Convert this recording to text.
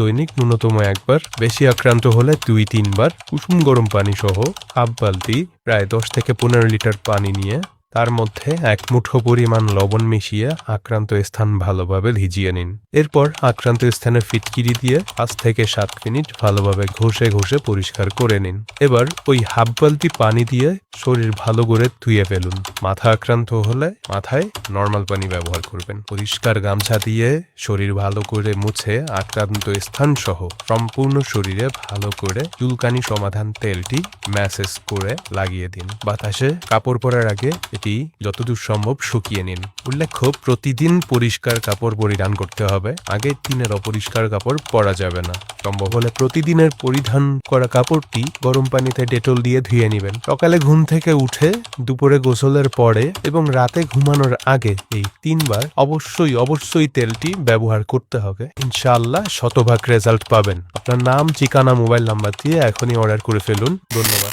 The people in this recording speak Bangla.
দৈনিক ন্যূনতম একবার, বেশি আক্রান্ত হলে 2-3 বার কুসুম গরম পানি সহ হাফ বালতি প্রায় 10 থেকে 15 লিটার পানি নিয়ে তার মধ্যে 1 মুঠো পরিমাণ লবণ মিশিয়ে আক্রান্ত স্থান ভালোভাবে ভিজিয়ে নিন। এরপর আক্রান্ত স্থানে ফিটকিরি দিয়ে 5 থেকে 7 মিনিট ভালোভাবে ঘষে ঘষে পরিষ্কার করে নিন। এবার ওই হাফ বালতি পানি দিয়ে শরীর ভালো করে ধুয়ে ফেলুন। মাথা আক্রান্ত হলে মাথায় নর্মাল পানি ব্যবহার করবেন। পরিষ্কার গামছা দিয়ে শরীর ভালো করে মুছে আক্রান্ত স্থান সহ সম্পূর্ণ শরীরে ভালো করে চুলকানি সমাধান তেলটি ম্যাসেজ করে লাগিয়ে দিন। বাতাসে কাপড় পরার আগে এটি যতদূর সম্ভব শুকিয়ে নিন। উল্লেখ্য, প্রতিদিন পরিষ্কার কাপড় পরিধান করতে হবে। আগের দিনের অপরিষ্কার কাপড় পরা যাবে না। সম্ভব হলে প্রতিদিনের পরিধান করা কাপড়টি গরম পানিতে ডেটল দিয়ে ধুয়ে নেবেন। সকালে ঘুম থেকে উঠে, দুপুরে গোসলের পরে এবং রাতে ঘুমানোর আগে এই 3 বার অবশ্যই তেলটি ব্যবহার করতে হবে। ইনশাআল্লাহ শতভাগ রেজাল্ট পাবেন। আপনার নাম, ঠিকানা, মোবাইল নাম্বার দিয়ে এখনই অর্ডার করে ফেলুন। ধন্যবাদ।